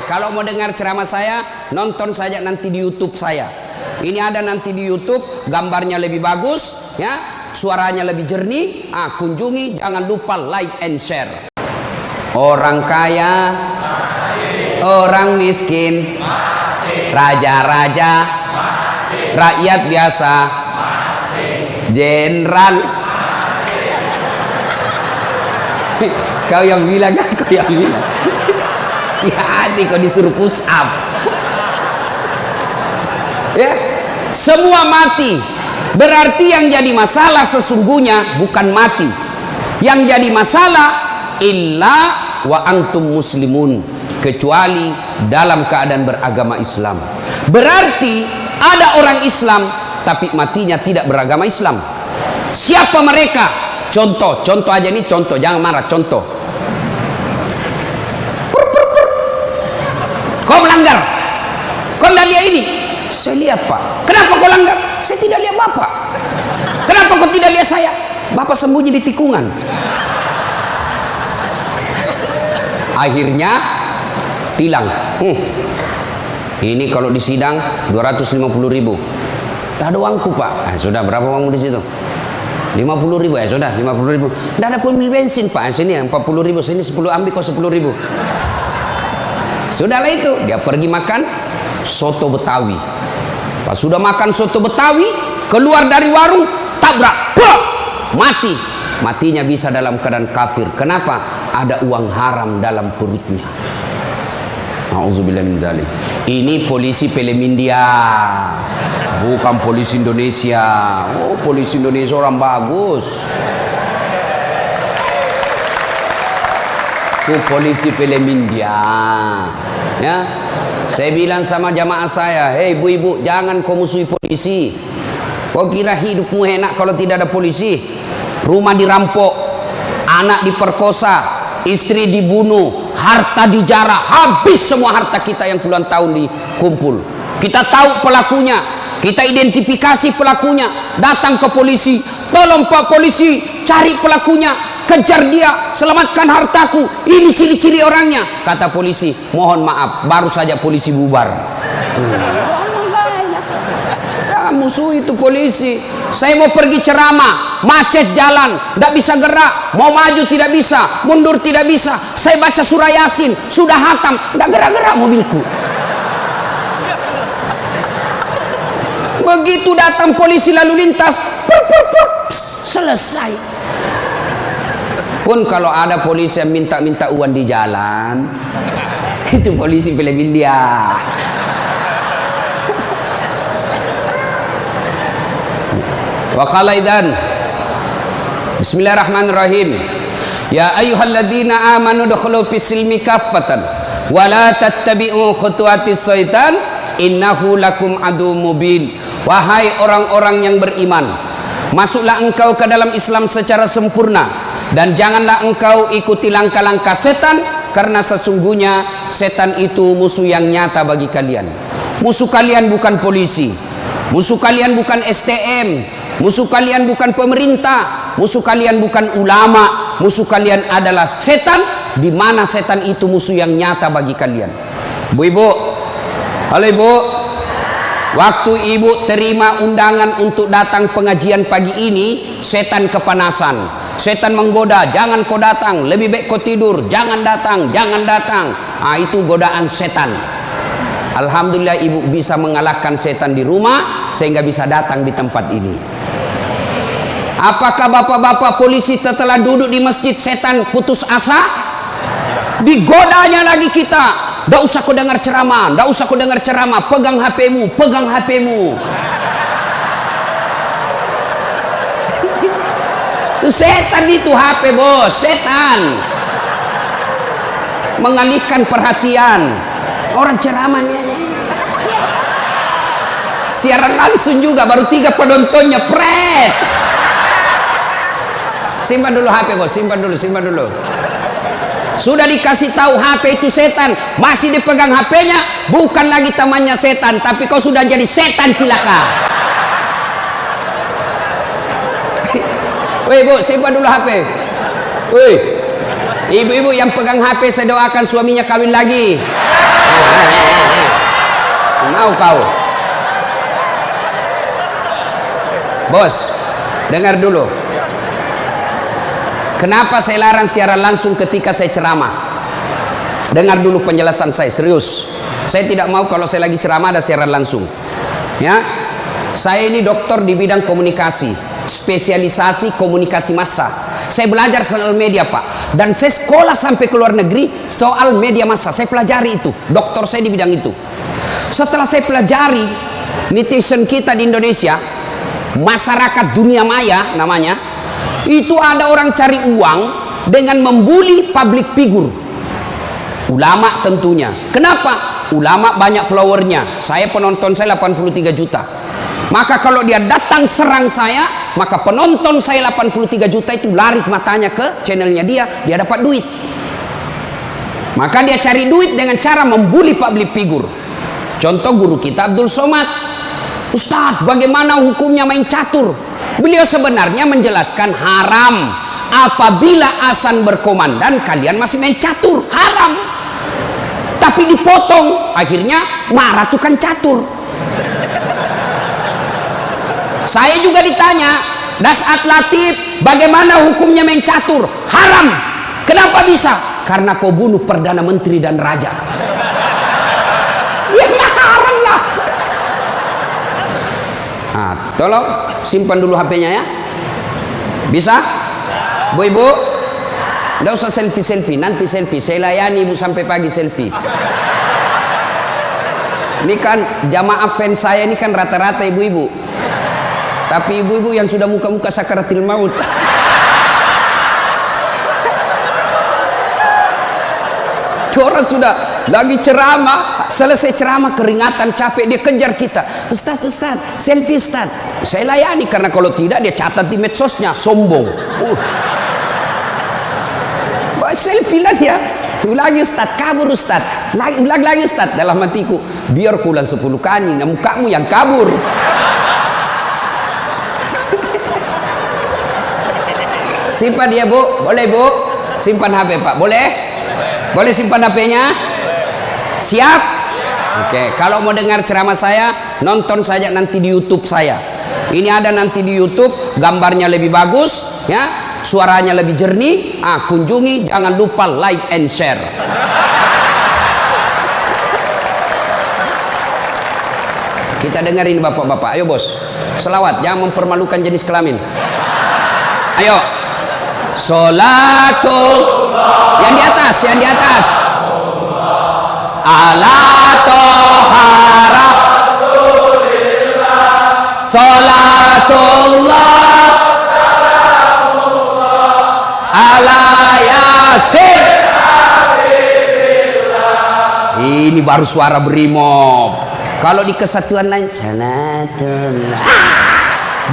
Kalau mau dengar ceramah saya, nonton saja nanti di YouTube saya. Ini ada nanti di YouTube, gambarnya lebih bagus, ya, suaranya lebih jernih. Kunjungi, jangan lupa like and share. Orang kaya, orang miskin, raja-raja, rakyat biasa, jenderal. Kau yang bilang, kau yang bilang. Hati-hati kau disuruh push up. Ya, semua mati. Berarti yang jadi masalah sesungguhnya bukan mati. Yang jadi masalah illa wa antum muslimun, kecuali dalam keadaan beragama Islam. Berarti ada orang Islam tapi matinya tidak beragama Islam. Siapa mereka? Contoh aja ini, contoh, jangan marah, contoh. Kau melanggar, kau tidak lihat ini. Saya lihat, Pak. Kenapa kau langgar? Saya tidak lihat Bapak. Kenapa kau tidak lihat saya? Bapak sembunyi di tikungan. Akhirnya tilang. Ini kalau di sidang 250.000. Tidak ada uangku, Pak. Sudah, berapa uangmu di situ? 50.000. Sudah, 50.000. Tidak ada pun bensin, Pak. Sini 40.000. Sini 10, ambil kau 10.000. Sudahlah itu, dia pergi makan soto Betawi. Pas sudah makan soto Betawi, keluar dari warung, tabrak, mati. Matinya bisa dalam keadaan kafir. Kenapa? Ada uang haram dalam perutnya. Auzubillah min zalik. Ini polisi film India, bukan polisi Indonesia. Oh, polisi Indonesia orang bagus. Itu polisi film India. Ya, saya bilang sama jamaah saya, hei ibu-ibu, jangan kau musuhi polisi. Kau kira hidupmu enak kalau tidak ada polisi? Rumah dirampok, anak diperkosa, istri dibunuh, harta dijarah, habis semua harta kita yang puluhan tahun dikumpul. Kita tahu pelakunya, kita identifikasi pelakunya, datang ke polisi, tolong Pak polisi, cari pelakunya, kejar dia, selamatkan hartaku, ini ciri-ciri orangnya. Kata polisi, mohon maaf, baru saja polisi bubar. Musuh itu polisi. Saya mau pergi ceramah, macet jalan, tidak bisa gerak, mau maju tidak bisa, mundur tidak bisa. Saya baca surah Yasin, sudah hatam, tidak gerak-gerak mobilku. Begitu datang polisi lalu lintas, selesai. Pun kalau ada polisi yang minta-minta uang di jalan, itu polisi film India. Wa qala idzan Bismillahirrahmanirrahim. Ya ayyuhalladzina amanu dukhulu fis-silmi kaffatan wa la tattabi'u khutuwatis syaitan innahu lakum aduwwum mubin. Wahai orang-orang yang beriman, masuklah engkau ke dalam Islam secara sempurna dan janganlah engkau ikuti langkah-langkah setan, karena sesungguhnya setan itu musuh yang nyata bagi kalian. Musuh kalian bukan polisi, musuh kalian bukan STM, musuh kalian bukan pemerintah, musuh kalian bukan ulama, musuh kalian adalah setan, di mana setan itu musuh yang nyata bagi kalian. Bu-ibu, halo ibu, waktu ibu terima undangan untuk datang pengajian pagi ini, setan kepanasan. Setan menggoda, jangan kau datang, lebih baik kau tidur, jangan datang, jangan datang. Itu godaan setan. Alhamdulillah ibu bisa mengalahkan setan di rumah sehingga bisa datang di tempat ini. Apakah bapak-bapak polisi setelah duduk di masjid setan putus asa? Digodanya lagi kita. Nggak usah kau dengar ceramah, nggak usah kau dengar ceramah, pegang HP-mu, pegang HP-mu. Itu setan, itu HP bos, setan mengalihkan perhatian orang ceramahnya. Siaran langsung juga baru 3 penontonnya, pret. Simpan dulu HP bos, simpan dulu. Sudah dikasih tahu HP itu setan, masih dipegang HP-nya, bukan lagi temannya setan, tapi kau sudah jadi setan cilaka. Woi bu, simpan dulu HP. Woi, ibu-ibu yang pegang HP, saya doakan suaminya kawin lagi. Mau kau. Bos, dengar dulu. Kenapa saya larang siaran langsung ketika saya ceramah? Dengar dulu penjelasan saya, serius. Saya tidak mau kalau saya lagi ceramah ada siaran langsung. Ya, saya ini dokter di bidang komunikasi, spesialisasi komunikasi massa. Saya belajar soal media, Pak, dan saya sekolah sampai ke luar negeri soal media massa. Saya pelajari itu, dokter saya di bidang itu. Setelah saya pelajari, netizen kita di Indonesia, masyarakat dunia maya namanya, itu ada orang cari uang dengan membuli public figure. Ulama tentunya. Kenapa? Ulama banyak followernya. Saya penonton saya 83 juta. Maka kalau dia datang serang saya, maka penonton saya 83 juta itu lari matanya ke channelnya dia dapat duit. Maka dia cari duit dengan cara membuli public figure. Contoh guru kita Abdul Somad. Ustadz, bagaimana hukumnya main catur? Beliau sebenarnya menjelaskan haram apabila azan berkomandan kalian masih main catur, haram. Tapi dipotong, akhirnya marah tukang catur. Saya juga ditanya, Dasat Latif, bagaimana hukumnya main catur? Haram. Kenapa bisa? Karena kau bunuh Perdana Menteri dan Raja. Ya haram lah. Nah, tolong simpan dulu HP-nya ya. Bisa? Bu ibu, nggak usah selfie, nanti selfie. Saya layani ibu sampai pagi selfie. Ini kan jamaah fans saya ini kan rata-rata ibu-ibu. Tapi ibu-ibu yang sudah muka-muka sakaratil maut. Orang sudah lagi ceramah, selesai ceramah keringatan, capek, dia kejar kita. Ustaz, selfie Ustaz. Saya layani karena kalau tidak dia catat di medsosnya, sombong. Selfie lah dia. Ulangi Ustaz, kabur Ustaz. Ulang lagi Ustaz. Dalam hatiku, biar kulang 10 kali, nah mukamu yang kabur. Simpan dia bu, boleh bu. Simpan HP Pak, boleh? Boleh simpan HP-nya? Siap? Oke, kalau mau dengar ceramah saya, nonton saja nanti di YouTube saya. Ini ada nanti di YouTube, gambarnya lebih bagus, ya, suaranya lebih jernih. Kunjungi, jangan lupa like and share. Kita dengerin bapak-bapak, ayo bos. Selawat, jangan mempermalukan jenis kelamin. Ayo. Sholatul yang di atas, ala tohara sholatullah ala yasin. Ini baru suara brimob. Kalau di kesatuan lain sholatullah,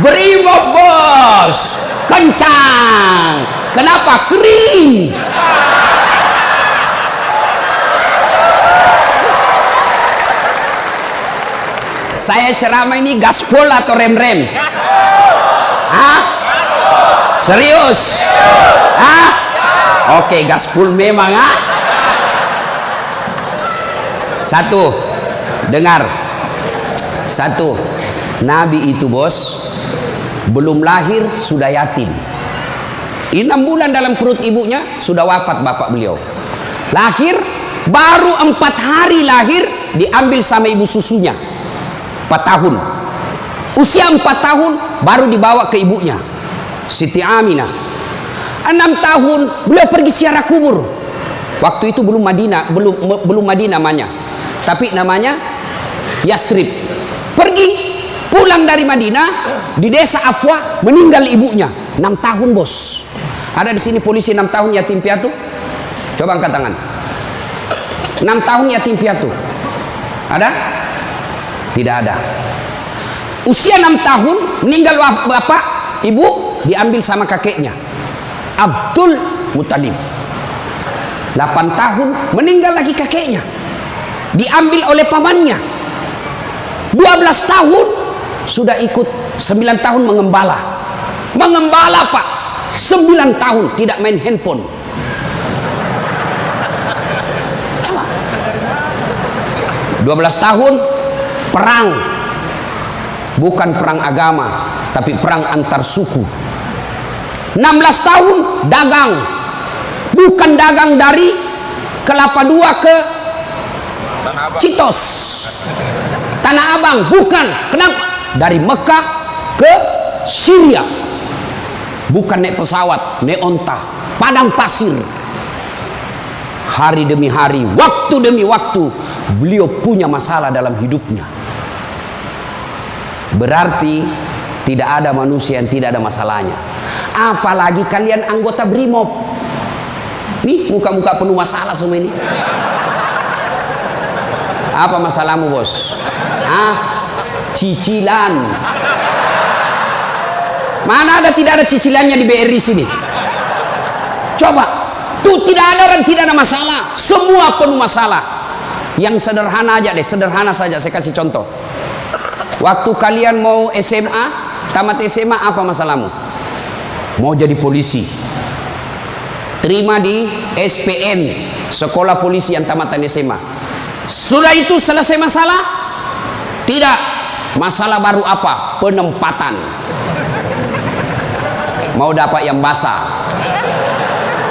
brimob bos, kencang. Kenapa? Kering. Saya ceramah ini gaspol atau rem-rem? Hah? Serius? Hah? Oke, gaspol memang. Satu, dengar. Satu, Nabi itu bos belum lahir sudah yatim. 6 bulan dalam perut ibunya sudah wafat bapak beliau. Lahir baru 4 hari lahir diambil sama ibu susunya. 4 tahun. Usia 4 tahun baru dibawa ke ibunya, Siti Aminah. 6 tahun beliau pergi ziarah kubur. Waktu itu belum Madinah namanya, tapi namanya Yastrib. Pergi pulang dari Madinah, di desa Afwa meninggal ibunya. 6 tahun bos. Ada di sini polisi 6 tahun yatim piatu? Coba angkat tangan. 6 tahun yatim piatu. Ada? Tidak ada. Usia 6 tahun meninggal bapak, ibu diambil sama kakeknya, Abdul Muttalib. 8 tahun meninggal lagi kakeknya, diambil oleh pamannya. 12 tahun sudah ikut, 9 tahun mengembala pak, 9 tahun tidak main handphone. Coba 12 tahun perang, bukan perang agama, tapi perang antar suku. 16 tahun dagang, bukan dagang dari Kelapa II ke Citos, Tanah Abang, bukan. Kenapa? Dari Mekah ke Syria, bukan naik pesawat, naik onta, padang pasir. Hari demi hari, waktu demi waktu, beliau punya masalah dalam hidupnya. Berarti tidak ada manusia yang tidak ada masalahnya. Apalagi kalian anggota BRIMOB. Nih muka-muka penuh masalah semua ini. Apa masalahmu, bos? Cicilan. Mana ada tidak ada cicilannya di BRI sini? Coba, tuh tidak ada orang tidak ada masalah. Semua penuh masalah. Yang sederhana aja deh, sederhana saja. Saya kasih contoh. Waktu kalian mau SMA, tamat SMA, apa masalahmu? Mau jadi polisi. Terima di SPN, sekolah polisi yang tamatan SMA. Sudah itu selesai masalah? Tidak. Masalah baru apa? Penempatan. Mau dapat yang basah.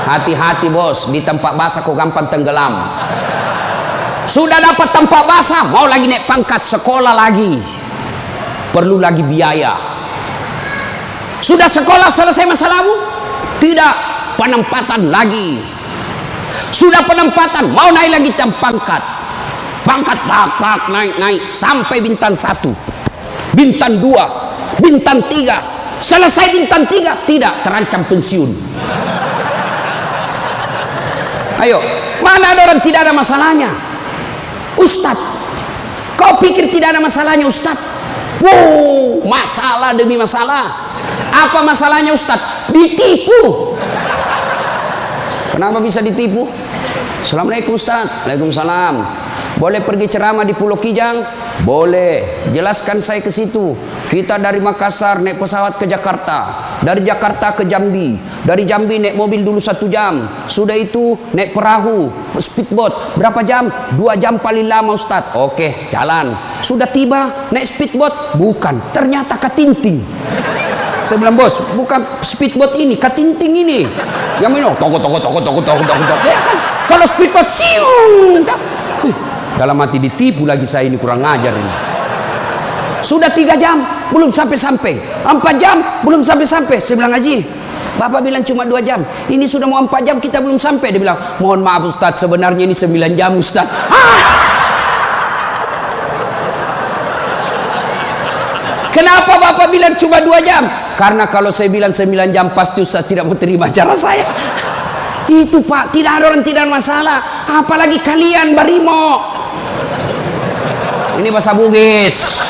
Hati-hati bos, di tempat basah kok gampang tenggelam. Sudah dapat tempat basah, mau lagi naik pangkat, sekolah lagi. Perlu lagi biaya. Sudah sekolah selesai masalahmu? Tidak, penempatan lagi. Sudah penempatan, mau naik lagi pangkat. Pangkat tak naik sampai bintang 1, bintang 2, bintang 3. Selesai bintang 3, tidak, terancam pensiun. Ayo, mana ada orang tidak ada masalahnya? Ustadz, kau pikir tidak ada masalahnya Ustadz? Wow, masalah demi masalah. Apa masalahnya Ustadz? Ditipu. Kenapa bisa ditipu? Assalamualaikum Ustadz. Waalaikumsalam. Boleh pergi ceramah di Pulau Kijang? Boleh. Jelaskan saya ke situ. Kita dari Makassar naik pesawat ke Jakarta, dari Jakarta ke Jambi, dari Jambi naik mobil dulu 1 jam, sudah itu naik perahu, speedboat, berapa jam? 2 jam paling lama Ustadz. Oke, jalan. Sudah tiba naik speedboat, bukan, ternyata katinting. Saya bilang, bos, bukan speedboat ini, katinting ini. Yang minum, toko. Ya kan, kalau speedboat siung. Dalam hati ditipu lagi saya ini, kurang ngajar ini. Sudah 3 jam belum sampai-sampai, 4 jam belum sampai-sampai. Saya bilang, Haji, Bapak bilang cuma 2 jam, ini sudah mau 4 jam kita belum sampai. Dia bilang, mohon maaf Ustadz, sebenarnya ini 9 jam Ustadz. Kenapa Bapak bilang cuma 2 jam? Karena kalau saya bilang 9 jam pasti Ustadz tidak mau terima cara saya. Itu Pak, tidak ada orang tidak ada masalah. Apalagi kalian Barimo. Ini bahasa Bugis.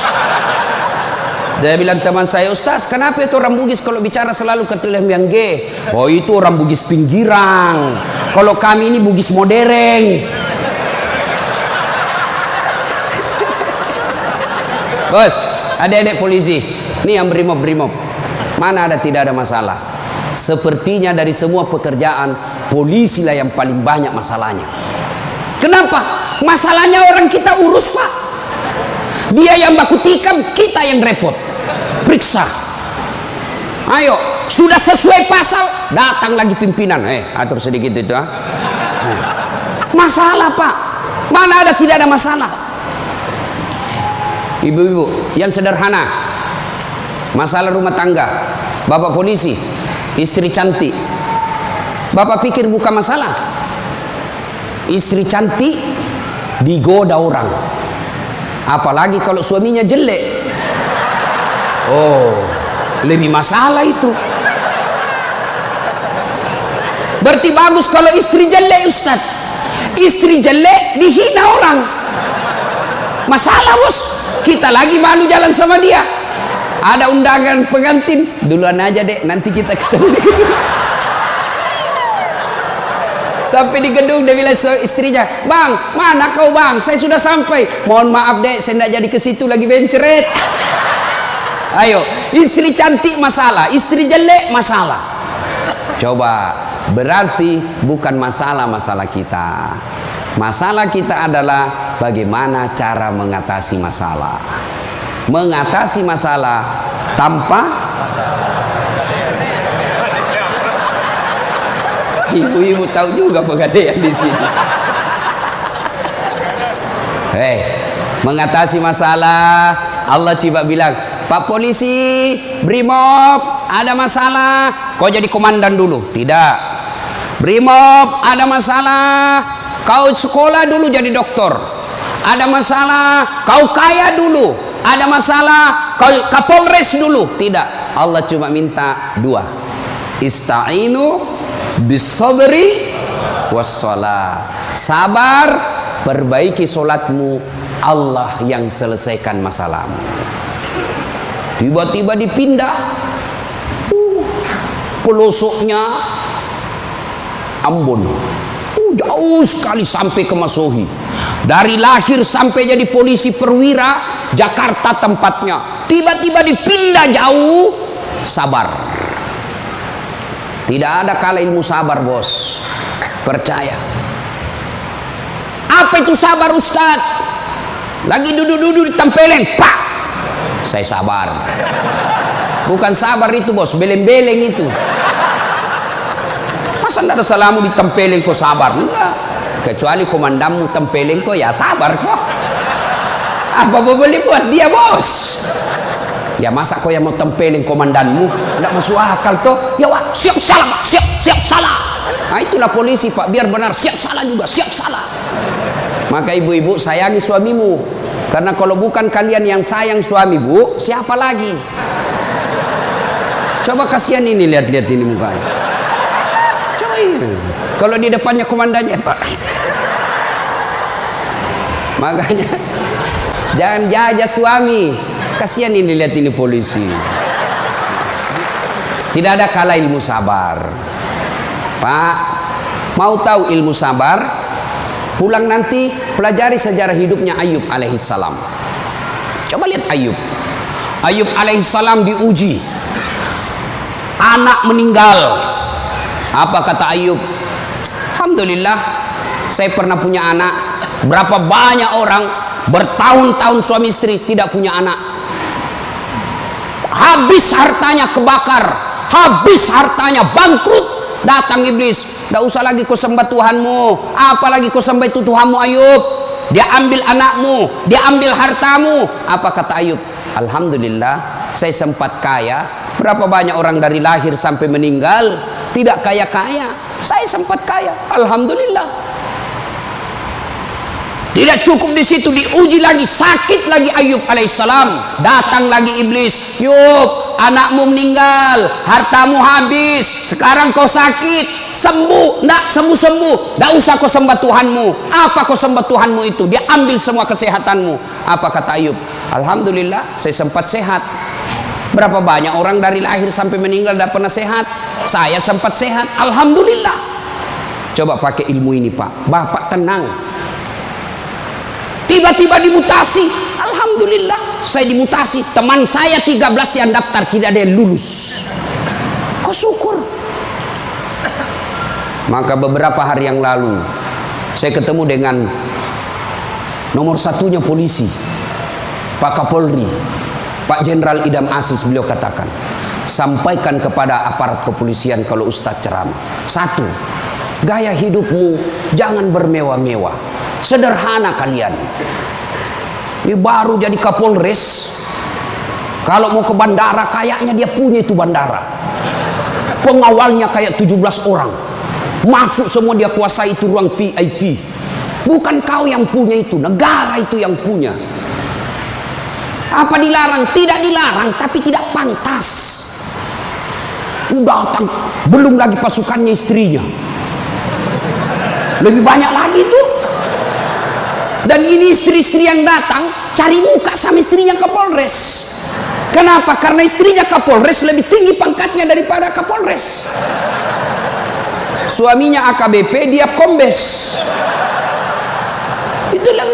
Dia bilang teman saya, Ustaz, kenapa itu orang Bugis kalau bicara selalu ke yang G? Oh, itu orang Bugis pinggiran. Kalau kami ini Bugis modern. Bos, adik-adik polisi, ini yang brimob. Mana ada tidak ada masalah? Sepertinya dari semua pekerjaan, polisi lah yang paling banyak masalahnya. Kenapa? Masalahnya orang kita urus, Pak. Dia yang baku tikam, kita yang repot. Periksa. Ayo, sudah sesuai pasal, datang lagi pimpinan. Atur sedikit itu. Masalah, Pak. Mana ada tidak ada masalah? Ibu-ibu, yang sederhana. Masalah rumah tangga. Bapak polisi, istri cantik. Bapak pikir bukan masalah. Istri cantik digoda orang. Apalagi kalau suaminya jelek. Oh, lebih masalah itu. Berarti bagus kalau istri jelek, Ustaz. Istri jelek dihina orang. Masalah, bos. Kita lagi malu jalan sama dia. Ada undangan pengantin, duluan aja dek, nanti kita ketemu di gedung. Sampai di gedung dia bilang istrinya, bang, mana kau bang? Saya sudah sampai. Mohon maaf dek, saya tidak jadi ke situ lagi benceret. Ayo, istri cantik masalah, istri jelek masalah. Coba, berarti bukan masalah kita. Masalah kita adalah bagaimana cara mengatasi masalah. Mengatasi masalah tanpa ibu-ibu tahu juga pegadaian di sini. Mengatasi masalah, Allah coba bilang, Pak polisi, Brimob, ada masalah, kau jadi komandan dulu. Tidak. Brimob, ada masalah, kau sekolah dulu jadi doktor. Ada masalah, kau kaya dulu. Ada masalah, kau Kapolres dulu. Tidak. Allah cuma minta dua. Ista'inu bis-sabri was-shalah. Sabar, perbaiki solatmu, Allah yang selesaikan masalahmu. Tiba-tiba dipindah pelosoknya Ambon, jauh sekali sampai ke Masohi. Dari lahir sampai jadi polisi perwira, Jakarta tempatnya. Tiba-tiba dipindah jauh. Sabar. Tidak ada kalah ilmu sabar, bos. Percaya. Apa itu sabar, Ustaz? Lagi duduk-duduk ditempelin, pak. Saya sabar. Bukan sabar itu, bos, beleng-beleng itu. Masa tidak ada salamu ditempelin kok sabar? Enggak. Kecuali komandanmu tempelin kok, ya sabar kok. Apa boleh buat dia, bos? Ya masa kau yang mau tempelin komandanmu? Tidak masuk akal toh. Ya wah, siap salah, pak. Siap salah. Nah itulah polisi, pak. Biar benar, siap salah juga, siap salah. Maka ibu-ibu sayangi suamimu. Karena kalau bukan kalian yang sayang suami, bu, siapa lagi? Coba kasihan ini, lihat-lihat ini mukanya. Coba ini. Kalau di depannya komandannya, pak. Makanya jangan jajah suami. Kasihan ini, lihat ini polisi. Tidak ada kalah ilmu sabar. Pak, mau tahu ilmu sabar? Pulang nanti pelajari sejarah hidupnya Ayub alaihissalam. Coba lihat Ayub. Ayub alaihissalam diuji. Anak meninggal. Apa kata Ayub? Alhamdulillah, saya pernah punya anak. Berapa banyak orang bertahun-tahun suami istri tidak punya anak. Habis hartanya kebakar, habis hartanya bangkrut. Datang iblis, tidak usah lagi kau sembah Tuhanmu, apalagi kau sembah itu Tuhanmu Ayub. Dia ambil anakmu, dia ambil hartamu. Apa kata Ayub? Alhamdulillah, saya sempat kaya. Berapa banyak orang dari lahir sampai meninggal tidak kaya-kaya, saya sempat kaya. Alhamdulillah. Tidak cukup di situ, diuji lagi, sakit lagi Ayub alaihissalam. Datang lagi iblis, Yub, anakmu meninggal, hartamu habis, sekarang kau sakit, sembuh, ndak sembuh-sembuh, ndak usah kau sembah Tuhanmu. Apa kau sembah Tuhanmu itu? Dia ambil semua kesehatanmu. Apa kata Ayub? Alhamdulillah, saya sempat sehat. Berapa banyak orang dari lahir sampai meninggal tidak pernah sehat? Saya sempat sehat, alhamdulillah. Coba pakai ilmu ini, Pak. Bapak tenang. Tiba-tiba dimutasi, alhamdulillah saya dimutasi. Teman saya 13 yang daftar tidak ada yang lulus. Kau syukur. Maka beberapa hari yang lalu saya ketemu dengan nomor satunya polisi, Pak Kapolri, Pak Jenderal Idam Aziz. Beliau katakan, sampaikan kepada aparat kepolisian kalau Ustadz ceramah. Satu, gaya hidupmu jangan bermewah-mewah. Sederhana kalian. Ini baru jadi Kapolres. Kalau mau ke bandara, kayaknya dia punya itu bandara. Pengawalnya kayak 17 orang. Masuk semua, dia kuasai itu ruang VIP. Bukan kau yang punya itu, negara itu yang punya. Apa dilarang? Tidak dilarang, tapi tidak pantas. Datang, belum lagi pasukannya istrinya. Lebih banyak lagi itu. Dan ini istri-istri yang datang cari muka sama istrinya Kapolres. Kenapa? Karena istrinya Kapolres lebih tinggi pangkatnya daripada Kapolres. Suaminya AKBP, dia kombes. Itulah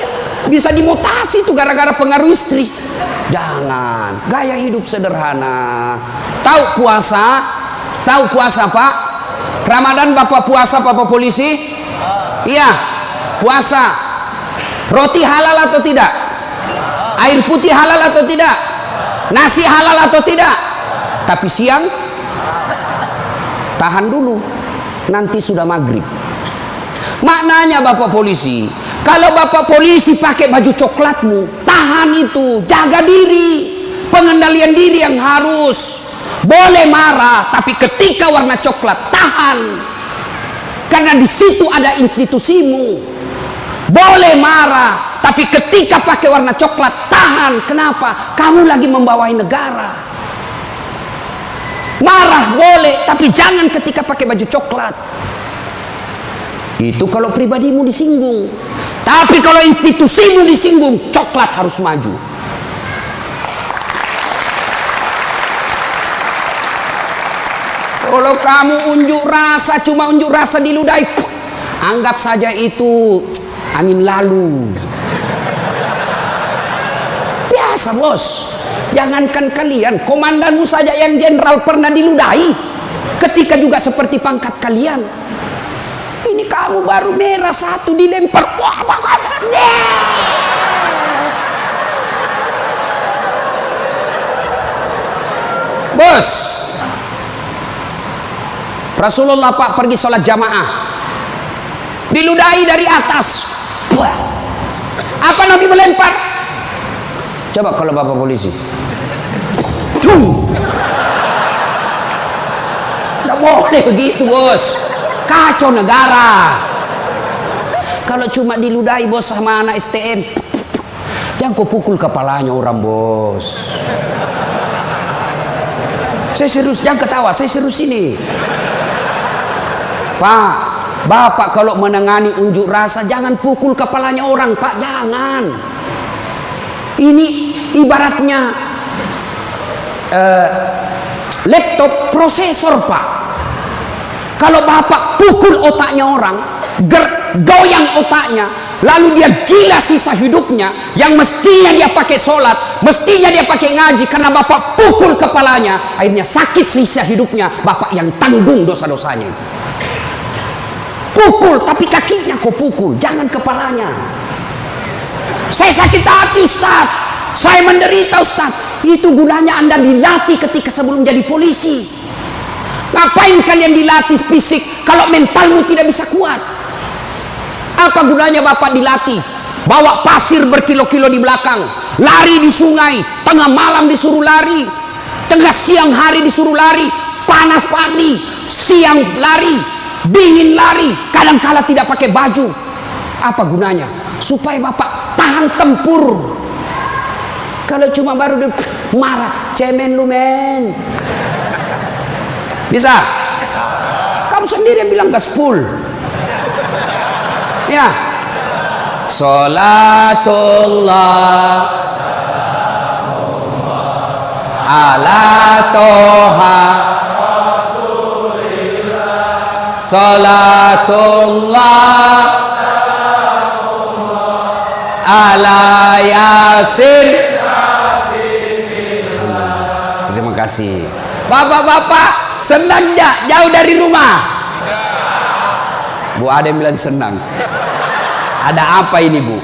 bisa dimutasi itu gara-gara pengaruh istri. Jangan, gaya hidup sederhana. Tahu puasa? Tahu puasa, Pak? Ramadan Bapak puasa, Bapak polisi? Iya. puasa, roti halal atau tidak? Air putih halal atau tidak? Nasi halal atau tidak? Tapi siang tahan dulu, nanti sudah maghrib. Maknanya Bapak polisi, kalau Bapak polisi pakai baju coklatmu, tahan itu, jaga diri, pengendalian diri yang harus. Boleh marah, tapi ketika warna coklat tahan, karena di situ ada institusimu. Boleh marah, tapi ketika pakai warna coklat tahan. Kenapa? Kamu lagi membawahi negara. Marah boleh, tapi jangan ketika pakai baju coklat. Itu kalau pribadimu disinggung. Tapi kalau institusimu disinggung, coklat harus maju. Kalau kamu unjuk rasa, cuma unjuk rasa diludahi, anggap saja itu angin lalu. Biasa bos. Jangankan kalian, komandanmu saja yang jenderal pernah diludahi. Ketika juga seperti pangkat kalian. Ini kamu baru merah satu dilempar. Bos, Rasulullah Pak pergi sholat jamaah, diludahi dari atas. Apa Nabi melempar? Coba kalau Bapak polisi, tidak boleh begitu bos, kacau negara. Kalau cuma diludahi bos sama anak STM, jangan kau pukul kepalanya orang bos. Saya serius, jangan ketawa, saya serius ini. Pak, Bapak kalau menangani unjuk rasa jangan pukul kepalanya orang, Pak, jangan. Ini ibaratnya laptop prosesor, Pak. Kalau Bapak pukul otaknya orang, goyang otaknya, lalu dia gila sisa hidupnya, yang mestinya dia pakai sholat, mestinya dia pakai ngaji, karena Bapak pukul kepalanya, akhirnya sakit sisa hidupnya, Bapak yang tanggung dosa-dosanya. Pukul, tapi kakinya kau pukul, jangan kepalanya. Saya sakit hati Ustaz, saya menderita Ustaz. Itu gunanya Anda dilatih ketika sebelum jadi polisi. Ngapain kalian dilatih fisik kalau mentalmu tidak bisa kuat? Apa gunanya Bapak dilatih? Bawa pasir berkilo-kilo di belakang, lari di sungai, tengah malam disuruh lari, tengah siang hari disuruh lari, panas pagi, siang lari, dingin lari, kadang-kala tidak pakai baju. Apa gunanya? Supaya Bapak tahan tempur. Kalau cuma baru marah, cemen lu men. Bisa? Kamu sendiri yang bilang gaspol. Ya. Salatullah ala toha salatullah ala yasin. Terima kasih. Bapak-bapak senang gak jauh dari rumah? Bu ada yang bilang senang. Ada apa ini Bu?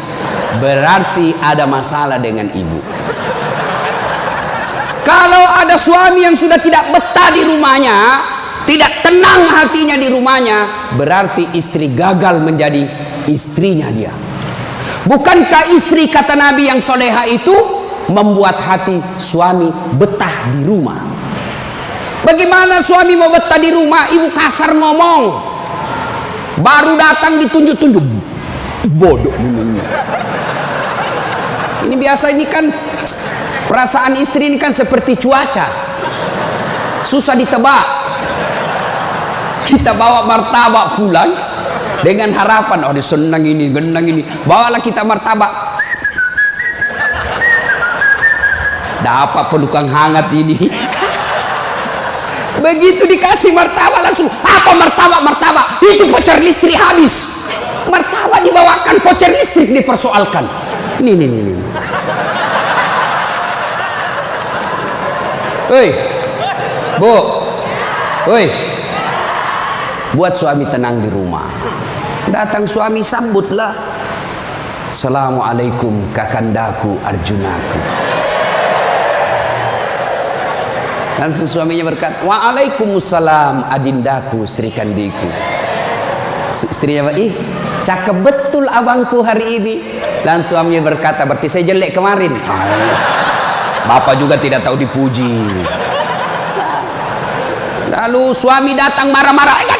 Berarti ada masalah dengan ibu. Kalau ada suami yang sudah tidak betah di rumahnya, tidak tenang hatinya di rumahnya, berarti istri gagal menjadi istrinya dia. Bukankah istri kata Nabi yang soleha itu membuat hati suami betah di rumah? Bagaimana suami mau betah di rumah? Ibu kasar ngomong, baru datang ditunjuk-tunjuk, bodoh ini. Ini biasa, ini kan perasaan istri ini kan seperti cuaca, susah ditebak. Kita bawa martabak pulang dengan harapan, oh dia senang ini, genang ini, bawalah kita martabak. Dapat pelukan hangat ini. Begitu dikasih martabak langsung, apa martabak? Itu voucher listrik habis. Martabak dibawakan, voucher listrik dipersoalkan. Nih. Hei, Bu, hei, buat suami tenang di rumah. Datang suami sambutlah. Assalamualaikum kakandaku Arjunaku. Langsung suaminya berkata, waalaikumsalam adindaku Sri Kandiku. Istrinya, ih cakep betul abangku hari ini. Langsung suaminya berkata, berarti saya jelek kemarin. Bapak juga tidak tahu dipuji. Lalu suami datang marah-marah.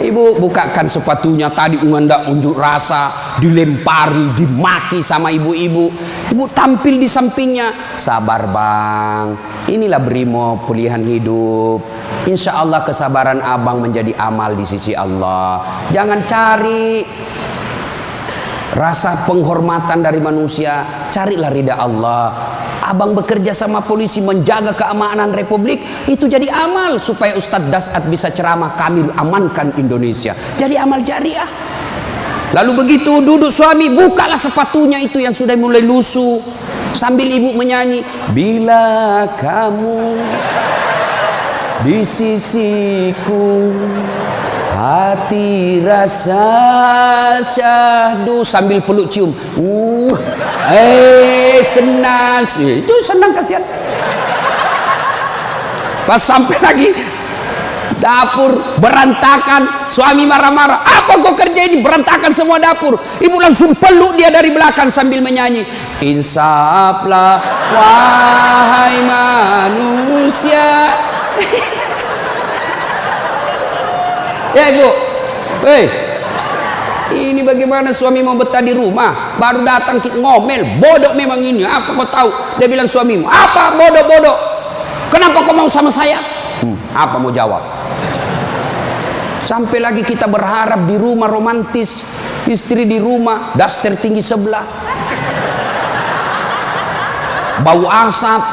Ibu bukakan sepatunya, tadi hendak unjuk rasa, dilempari, dimaki sama ibu-ibu. Ibu tampil di sampingnya, sabar bang, inilah brimo pilihan hidup. Insya Allah kesabaran abang menjadi amal di sisi Allah. Jangan cari rasa penghormatan dari manusia, carilah ridha Allah. Abang bekerja sama polisi menjaga keamanan Republik, itu jadi amal supaya Ustadz Dasat bisa ceramah, kami amankan Indonesia. Jadi amal jariah. Lalu begitu duduk suami, bukalah sepatunya itu yang sudah mulai lusuh, sambil ibu menyanyi, bila kamu di sisiku hati rasa syahdu, sambil peluk cium. Senang sih, itu senang kasihan. Pas sampai lagi dapur berantakan, suami marah-marah, apa kau kerja ini, berantakan semua dapur. Ibu langsung peluk dia dari belakang sambil menyanyi, insaflah wahai manusia. Ya ibu, ini bagaimana suami mau betah di rumah, baru datang ngomel, bodoh memang ini, apa kau tahu? Dia bilang suamimu, apa bodoh-bodoh? Kenapa kau mau sama saya? Apa mau jawab? Sampai lagi kita berharap di rumah romantis, istri di rumah daster tinggi sebelah, bau asap,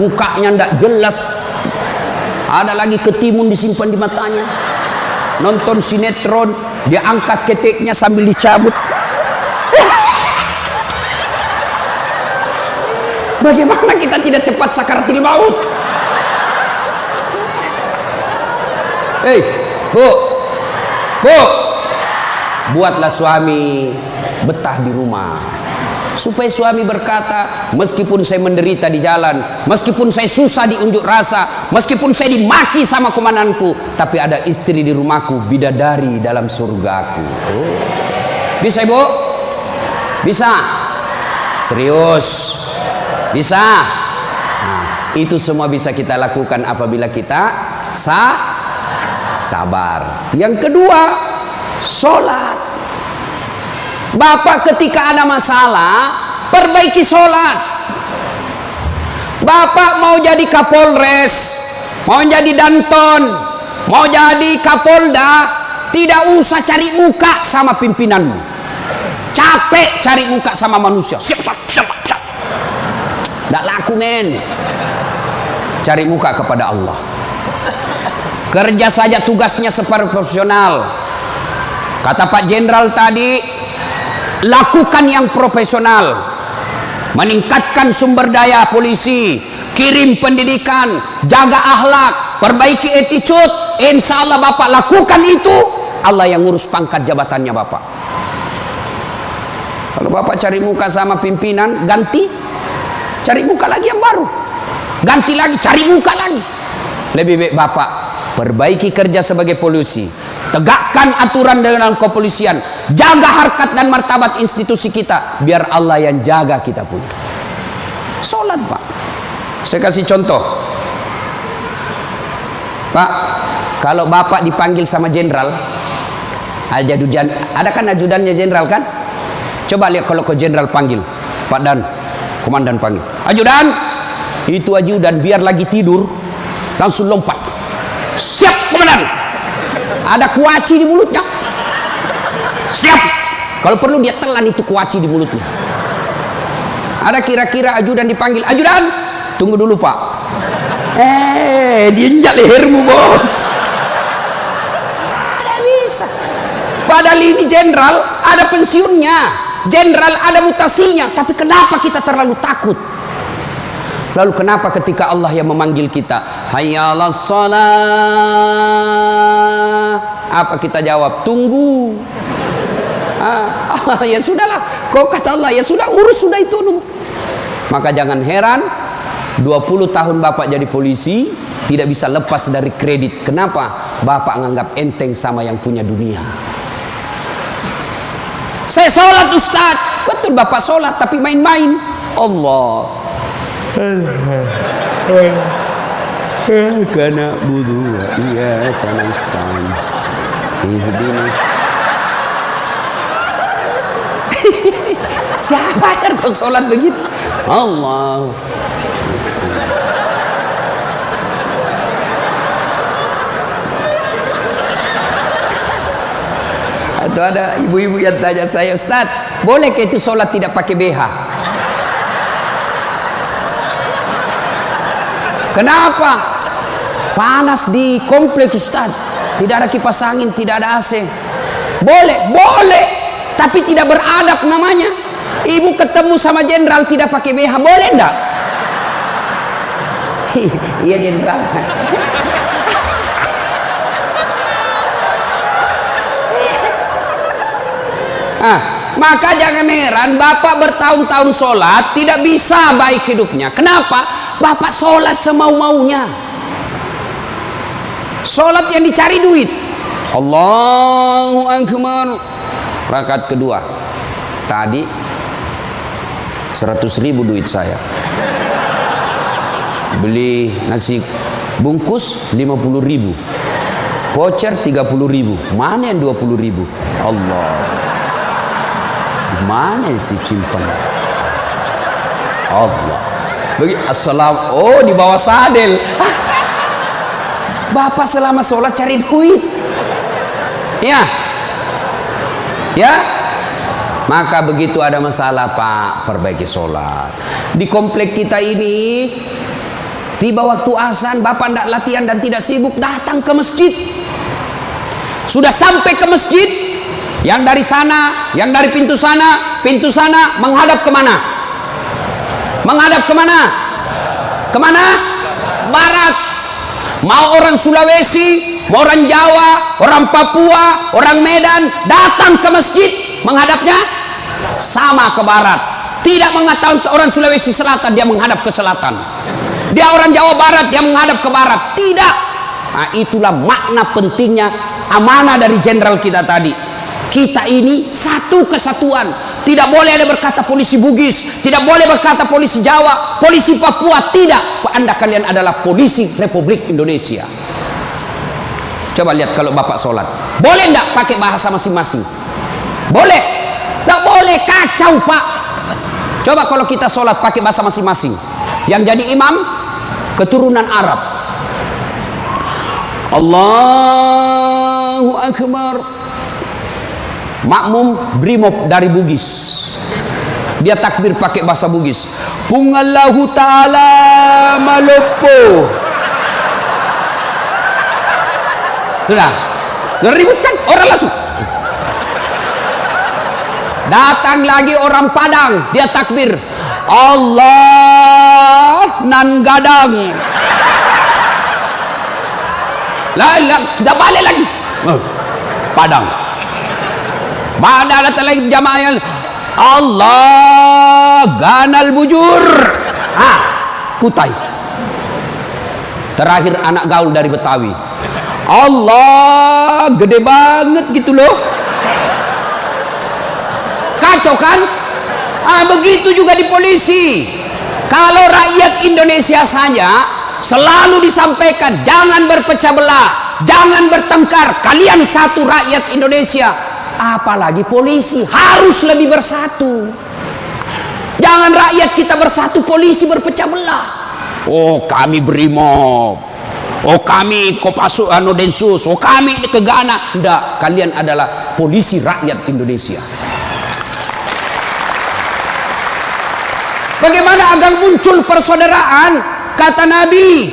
mukanya ndak jelas, ada lagi ketimun disimpan di matanya. Nonton sinetron, dia angkat keteknya sambil dicabut. Bagaimana kita tidak cepat sakaratil maut? Bu, buatlah suami betah di rumah, supaya suami berkata, meskipun saya menderita di jalan, meskipun saya susah di unjuk rasa, meskipun saya dimaki sama komandanku, tapi ada istri di rumahku, bidadari dalam surgaku. Bisa ibu? Bisa? Serius? Bisa? Nah, itu semua bisa kita lakukan apabila kita sabar. Yang kedua, sholat. Bapak ketika ada masalah, perbaiki sholat. Bapak mau jadi Kapolres, mau jadi Danton, mau jadi Kapolda, tidak usah cari muka sama pimpinanmu. Capek cari muka sama manusia. Siap. Tidak laku men. Cari muka kepada Allah. Kerja saja tugasnya seperti profesional. Kata Pak Jenderal tadi, lakukan yang profesional, meningkatkan sumber daya polisi, kirim pendidikan, jaga akhlak, perbaiki attitude. Insya Allah Bapak lakukan itu, Allah yang ngurus pangkat jabatannya Bapak. Kalau Bapak cari muka sama pimpinan, ganti, cari muka lagi yang baru, ganti lagi, cari muka lagi. Lebih baik Bapak perbaiki kerja sebagai polisi, tegakkan aturan dengan kepolisian, jaga harkat dan martabat institusi kita, biar Allah yang jaga kita punya. Sholat Pak. Saya kasih contoh Pak, kalau Bapak dipanggil sama jenderal, ada kan ajudannya jenderal kan? Coba lihat kalau ke jenderal panggil, Pak Dan, komandan panggil, ajudan, itu ajudan biar lagi tidur langsung lompat, siap komandan, ada kuaci di mulutnya, siap, kalau perlu dia telan itu kuaci di mulutnya. Ada kira-kira ajudan dipanggil, ajudan, tunggu dulu Pak, diinjak lehermu bos. Ada bisa. Padahal ini jenderal ada pensiunnya, jenderal ada mutasinya, tapi kenapa kita terlalu takut? Lalu kenapa ketika Allah yang memanggil kita, hayya 'alas shalah, apa kita jawab? Tunggu. Ya sudahlah, kau kata Allah, ya sudah, urus sudah itu. Maka jangan heran 20 tahun Bapak jadi polisi tidak bisa lepas dari kredit. Kenapa? Bapak nganggap enteng sama yang punya dunia. Saya sholat Ustaz. Betul Bapak sholat, tapi main-main. Allah. Karena budu, iya karena istan. Siapa ajar kau sholat begitu? Allah. Atau ada ibu-ibu yang tanya saya, Ustaz, boleh ke itu sholat tidak pakai BH? Kenapa? Panas di kompleks Ustaz, tidak ada kipas angin, tidak ada AC. Boleh, boleh, tapi tidak beradab namanya. Ibu ketemu sama jenderal tidak pakai BH, boleh enggak? Iya jenderal. Maka jangan heran Bapak bertahun-tahun sholat tidak bisa baik hidupnya. Kenapa? Bapak sholat semau-maunya. Sholat yang dicari duit. Allahu Akbar. Rakaat kedua. Tadi 100.000 duit saya. Beli nasi bungkus 50.000. Voucher 30.000. Mana yang 20.000? Allah. Mana sih simpan? Allah. Bagi assalam. Oh, di bawah sadel. Bapak selama sholat cari duit. Ya. Ya. Maka begitu ada masalah Pak, perbaiki sholat. Di komplek kita ini, tiba waktu azan, Bapak tidak latihan dan tidak sibuk, datang ke masjid. Sudah sampai ke masjid, yang dari sana, yang dari pintu sana menghadap kemana? Menghadap kemana? Kemana? Barat. Mau orang Sulawesi, mau orang Jawa, orang Papua, orang Medan, datang ke masjid, menghadapnya sama ke barat. Tidak mengatakan orang Sulawesi Selatan dia menghadap ke selatan, dia orang Jawa Barat dia menghadap ke barat. Tidak. Nah, itulah makna pentingnya amanah dari jenderal kita tadi. Kita ini satu kesatuan. Tidak boleh ada berkata polisi Bugis, tidak boleh berkata polisi Jawa, polisi Papua. Tidak. Anda kalian adalah polisi Republik Indonesia. Coba lihat kalau Bapak sholat, boleh enggak pakai bahasa masing-masing? Boleh? Enggak boleh, kacau Pak. Coba kalau kita sholat pakai bahasa masing-masing. Yang jadi imam keturunan Arab. Allahu Akbar. Makmum brimob dari Bugis, dia takbir pakai bahasa Bugis. Pungallahu ta'ala malopo. Sudah ribut kan orang langsung. Datang lagi orang Padang, dia takbir Allah nan gadang. Lah kita balik lagi Padang. Mana datang lagi jamaah yang Allah ganal bujur. Kutai. Terakhir anak gaul dari Betawi. Allah gede banget gitu loh. Kacau kan? Begitu juga di polisi. Kalau rakyat Indonesia saja selalu disampaikan jangan berpecah belah, jangan bertengkar, kalian satu rakyat Indonesia. Apalagi polisi harus lebih bersatu. Jangan rakyat kita bersatu, polisi berpecah belah. Oh kami brimob, oh kami Kopassus Densus, oh kami Gegana. Enggak, kalian adalah polisi rakyat Indonesia. Bagaimana agar muncul persaudaraan? Kata Nabi,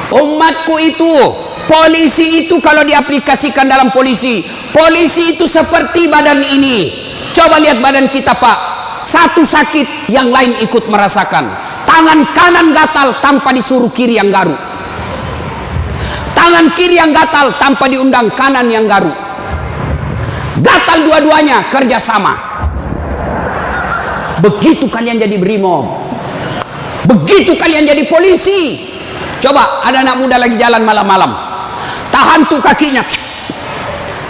umatku itu, polisi itu kalau diaplikasikan dalam polisi itu seperti badan ini. Coba lihat badan kita Pak, satu sakit yang lain ikut merasakan. Tangan kanan gatal tanpa disuruh kiri yang garuk, tangan kiri yang gatal tanpa diundang kanan yang garuk. gatal dua-duanya, kerjasama. Begitu kalian jadi brimob, begitu kalian jadi polisi. Coba ada anak muda lagi jalan malam-malam, tahan tuh kakinya,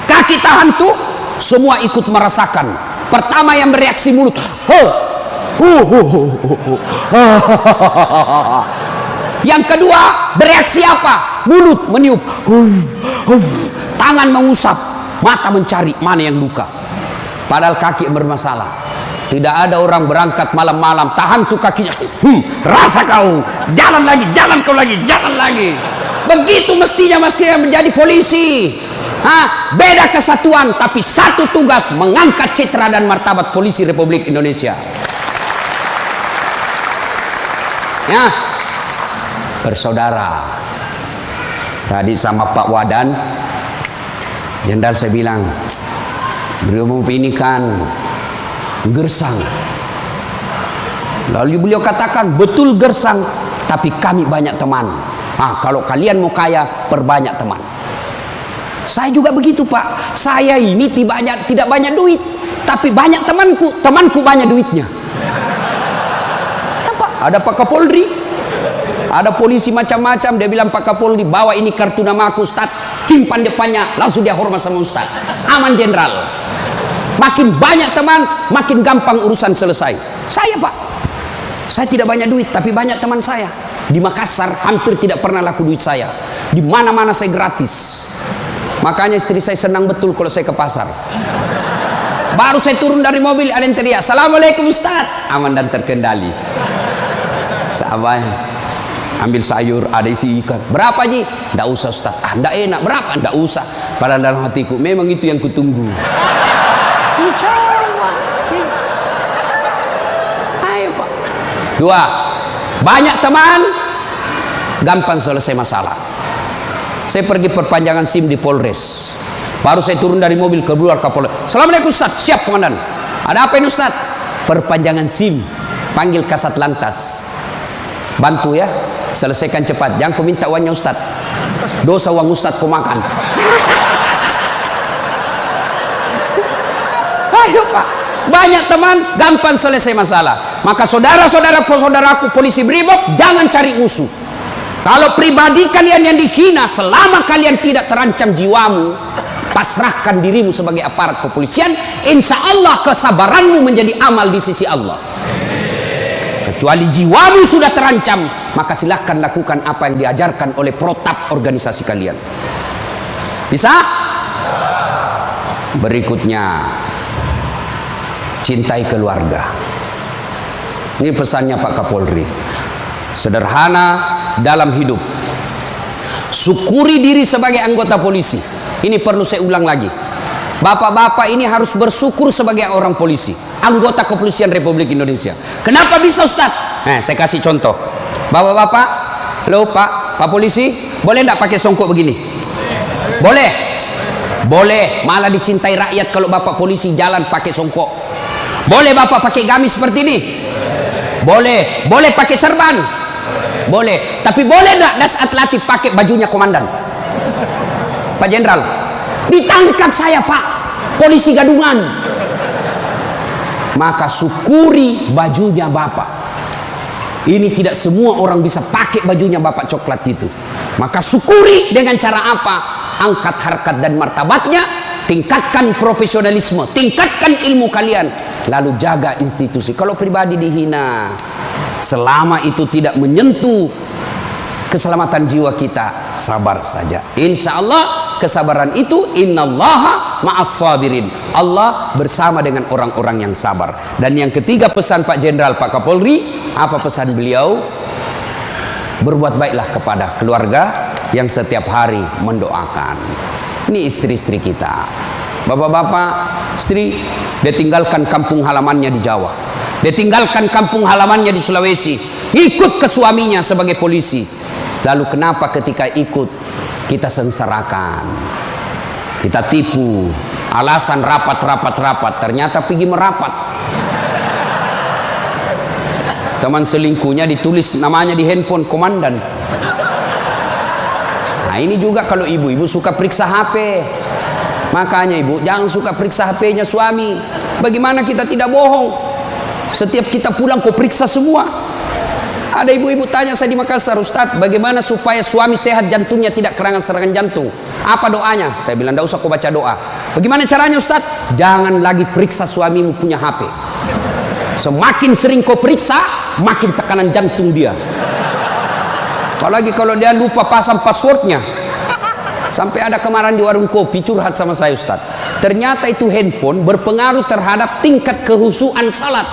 kaki tahan tuh, semua ikut merasakan. Pertama yang bereaksi mulut, yang kedua bereaksi apa? Mulut meniup, tangan mengusap, mata mencari mana yang luka. Padahal kaki bermasalah. Tidak ada orang berangkat malam-malam tahan tuh kakinya, rasa kau, jalan lagi, jalan kau lagi, jalan lagi. Begitu mestinya menjadi polisi. Beda kesatuan tapi satu tugas, mengangkat citra dan martabat polisi Republik Indonesia. Ya, bersaudara. Tadi sama Pak Wadan, Jenderal saya bilang, brimob ini kan gersang. Lalu beliau katakan, betul gersang, tapi kami banyak teman. Kalau kalian mau kaya, perbanyak teman. Saya juga begitu, Pak. Saya ini tidak banyak duit, tapi banyak temanku. Temanku banyak duitnya. Apa? Ada Pak Kapolri, ada polisi macam-macam. Dia bilang, Pak Kapolri, bawa ini kartu nama aku, Ustaz. Simpan depannya, langsung dia hormat sama Ustaz. Aman, Jenderal. Makin banyak teman, makin gampang urusan selesai. Saya, Pak, saya tidak banyak duit, tapi banyak teman saya. Di Makassar hampir tidak pernah laku duit saya. Di mana-mana saya gratis. Makanya istri saya senang betul kalau saya ke pasar. Baru saya turun dari mobil, ada yang teriak, Assalamualaikum Ustaz. Aman dan terkendali. Sahabat, ambil sayur, ada isi ikan. Berapa Ji? Nggak usah Ustaz. Nggak enak. Berapa? Nggak usah. Padahal dalam hatiku, memang itu yang kutunggu. Ayo Pak. Dua, banyak teman, gampang selesai masalah. Saya pergi perpanjangan SIM di Polres. Baru saya turun dari mobil, keluar Kapolres. Assalamualaikum Ustaz. Siap Komandan. Ada apa ini Ustaz? Perpanjangan SIM. Panggil Kasat Lantas. Bantu ya, selesaikan cepat. Jangan kau minta uangnya Ustaz. Dosa uang Ustaz kau makan. Ayo Pak, banyak teman, gampang selesai masalah. Maka saudaraku polisi brimob, jangan cari musuh. Kalau pribadi kalian yang dihina, selama kalian tidak terancam jiwamu, pasrahkan dirimu sebagai aparat kepolisian, insya Allah kesabaranmu menjadi amal di sisi Allah. Kecuali jiwamu sudah terancam, maka silahkan lakukan apa yang diajarkan oleh protap organisasi kalian. Bisa? Berikutnya, cintai keluarga. Ini pesannya Pak Kapolri. Sederhana dalam hidup. Syukuri diri sebagai anggota polisi. Ini perlu saya ulang lagi. Bapak-bapak ini harus bersyukur sebagai orang polisi, anggota kepolisian Republik Indonesia. Kenapa bisa Ustaz? Saya kasih contoh. Bapak-bapak, halo Pak polisi, boleh enggak pakai songkok begini? Boleh. Boleh, malah dicintai rakyat kalau Bapak polisi jalan pakai songkok. Boleh Bapak pakai gamis seperti ini? Boleh. Boleh pakai serban? Boleh. Tapi boleh enggak das atletik pakai bajunya komandan? Pak Jenderal, ditangkap saya Pak, polisi gadungan. Maka syukuri bajunya Bapak. Ini tidak semua orang bisa pakai bajunya Bapak coklat itu. Maka syukuri dengan cara apa? Angkat harkat dan martabatnya, tingkatkan profesionalisme, tingkatkan ilmu kalian, lalu jaga institusi. Kalau pribadi dihina, selama itu tidak menyentuh keselamatan jiwa kita, sabar saja. Insya Allah kesabaran itu, innallaha ma'as sabirin. Allah bersama dengan orang-orang yang sabar. Dan yang ketiga pesan Pak Jenderal, Pak Kapolri, apa pesan beliau? Berbuat baiklah kepada keluarga yang setiap hari mendoakan. Ini istri-istri kita. Bapak-bapak, istri, dia tinggalkan kampung halamannya di Jawa. Dia tinggalkan kampung halamannya di Sulawesi. Ikut ke suaminya sebagai polisi. Lalu kenapa ketika ikut kita sengsarakan, kita tipu, alasan rapat, ternyata pergi merapat. Teman selingkuhnya ditulis namanya di handphone komandan. Nah ini juga kalau ibu-ibu suka periksa HP. Makanya ibu, jangan suka periksa HP-nya suami. Bagaimana kita tidak bohong? Setiap kita pulang kau periksa semua. Ada ibu-ibu tanya saya di Makassar, Ustaz, bagaimana supaya suami sehat jantungnya tidak serangan jantung? Apa doanya? Saya bilang, tidak usah kau baca doa. Bagaimana caranya Ustaz? Jangan lagi periksa suamimu punya HP. Semakin sering kau periksa, makin tekanan jantung dia. Apalagi kalau dia lupa pasang passwordnya. Sampai ada kemarin di warung kopi curhat sama saya, Ustaz. Ternyata itu handphone berpengaruh terhadap tingkat kehusuan salat.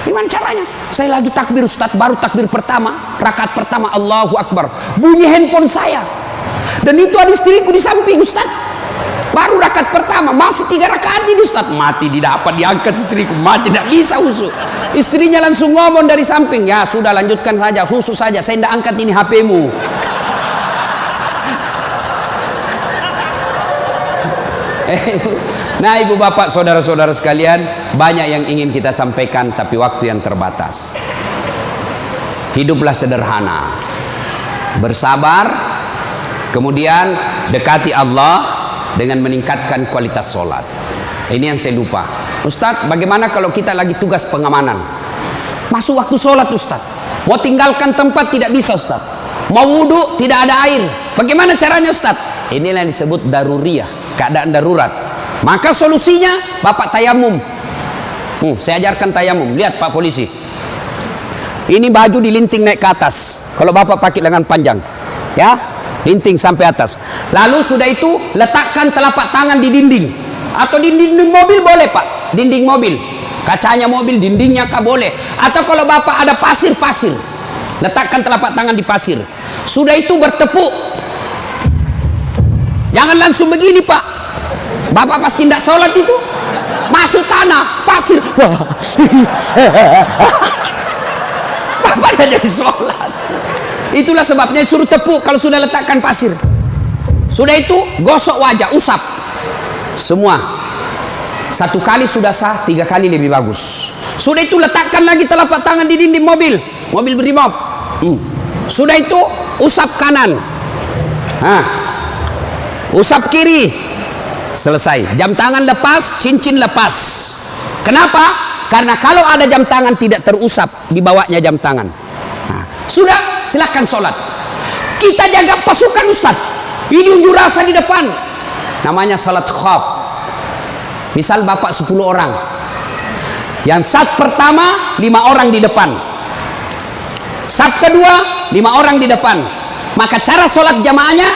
Gimana caranya? Saya lagi takbir, Ustaz, baru takbir pertama, rakaat pertama, Allahu Akbar, bunyi handphone saya. Dan itu ada istriku di samping, Ustaz. Baru rakaat pertama, masih 3 rakaat ini, Ustaz. Mati didapat, diangkat istriku, mati tidak bisa husu. Istrinya langsung ngomong dari samping, ya sudah lanjutkan saja, husu saja, saya tidak angkat ini HP-mu. Nah ibu bapak saudara-saudara sekalian, banyak yang ingin kita sampaikan tapi waktu yang terbatas. Hiduplah sederhana, bersabar, kemudian dekati Allah dengan meningkatkan kualitas sholat. Ini yang saya lupa, Ustadz, bagaimana kalau kita lagi tugas pengamanan, masuk waktu sholat Ustadz, mau tinggalkan tempat tidak bisa Ustadz, mau wudhu tidak ada air, bagaimana caranya Ustadz? Inilah yang disebut daruriyah, keadaan darurat. Maka solusinya bapak tayamum. Saya ajarkan tayamum. Lihat Pak Polisi, ini baju dilinting naik ke atas. Kalau bapak pakai lengan panjang, ya, linting sampai atas. Lalu sudah itu letakkan telapak tangan di dinding, atau di dinding mobil boleh Pak, dinding mobil, kacanya mobil, dindingnya kah boleh. Atau kalau bapak ada pasir, letakkan telapak tangan di pasir. Sudah itu bertepuk. Jangan langsung begini Pak, bapak pasti tidak sholat itu, masuk tanah, pasir, bapak tidak jadi sholat. Itulah sebabnya suruh tepuk kalau sudah letakkan pasir. Sudah itu gosok wajah, usap semua. 1 kali sudah sah, 3 kali lebih bagus. Sudah itu letakkan lagi telapak tangan di dinding mobil berimob. Sudah itu usap kanan, usap kiri, selesai. Jam tangan lepas, cincin lepas. Kenapa? Karena kalau ada jam tangan tidak terusap, dibawanya jam tangan. Sudah, silahkan sholat. Kita jaga pasukan Ustaz. Ini unjuk rasa di depan, namanya salat khaf. Misal bapak 10 orang, yang saf pertama 5 orang di depan, saf kedua 5 orang di depan. Maka cara sholat jamaahnya,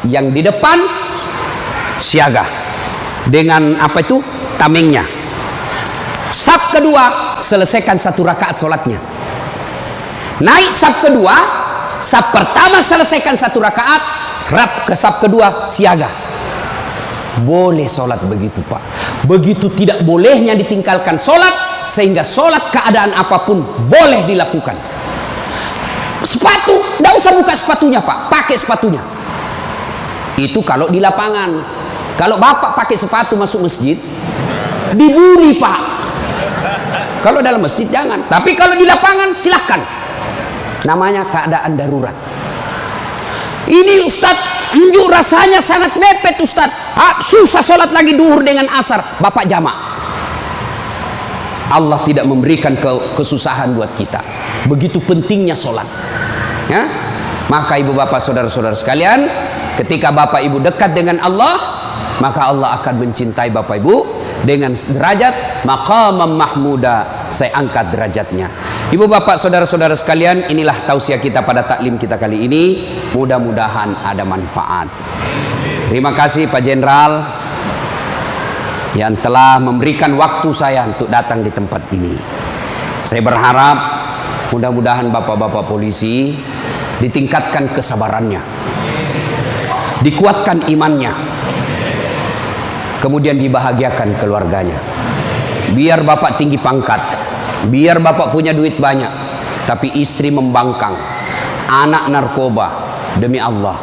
yang di depan siaga dengan apa itu, tamengnya. Saf kedua selesaikan 1 rakaat sholatnya. Naik saf kedua, saf pertama selesaikan 1 rakaat, serap ke saf kedua siaga. Boleh sholat begitu Pak. Begitu tidak bolehnya ditinggalkan sholat, sehingga sholat keadaan apapun boleh dilakukan. Sepatu, tidak usah buka sepatunya Pak, pakai sepatunya. Itu kalau di lapangan. Kalau bapak pakai sepatu masuk masjid, dibully Pak. Kalau dalam masjid jangan, tapi kalau di lapangan silahkan. Namanya keadaan darurat. Ini Ustadz, unjuk rasanya sangat mepet Ustadz. Susah sholat lagi duhur dengan asar, bapak jamak. Allah tidak memberikan kesusahan buat kita. Begitu pentingnya sholat, ya? Maka ibu bapak saudara-saudara sekalian, ketika bapak ibu dekat dengan Allah, maka Allah akan mencintai bapak ibu dengan derajat maqamam mahmuda. Saya angkat derajatnya. Ibu bapak saudara-saudara sekalian, inilah tausiah kita pada taklim kita kali ini. Mudah-mudahan ada manfaat. Terima kasih Pak Jenderal yang telah memberikan waktu saya untuk datang di tempat ini. Saya berharap mudah-mudahan bapak-bapak polisi ditingkatkan kesabarannya, dikuatkan imannya, kemudian dibahagiakan keluarganya. Biar bapak tinggi pangkat, biar bapak punya duit banyak, tapi istri membangkang, anak narkoba, demi Allah,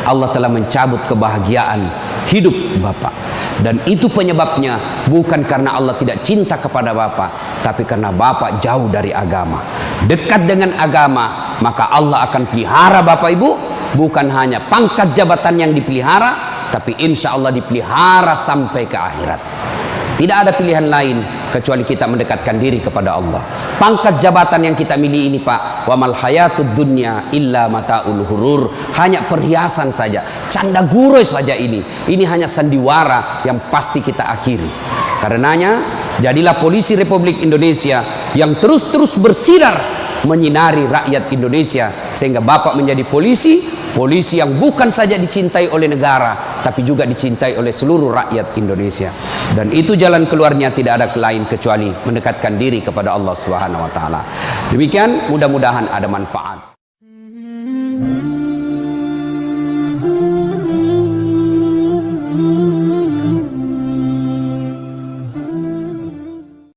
Allah telah mencabut kebahagiaan hidup bapak. Dan itu penyebabnya bukan karena Allah tidak cinta kepada bapak, tapi karena bapak jauh dari agama. Dekat dengan agama, maka Allah akan pelihara bapak ibu. Bukan hanya pangkat jabatan yang dipelihara, tapi insya Allah dipelihara sampai ke akhirat. Tidak ada pilihan lain kecuali kita mendekatkan diri kepada Allah. Pangkat jabatan yang kita miliki ini, Pak, wa mal hayatud dunya illa mataul hurur, hanya perhiasan saja, canda gurau saja ini. Ini hanya sandiwara yang pasti kita akhiri. Karenanya, jadilah polisi Republik Indonesia yang terus-terus bersinar menyinari rakyat Indonesia, sehingga Bapak menjadi polisi yang bukan saja dicintai oleh negara, tapi juga dicintai oleh seluruh rakyat Indonesia. Dan itu jalan keluarnya tidak ada lain kecuali mendekatkan diri kepada Allah Subhanahu wa taala. Demikian, mudah-mudahan ada manfaat.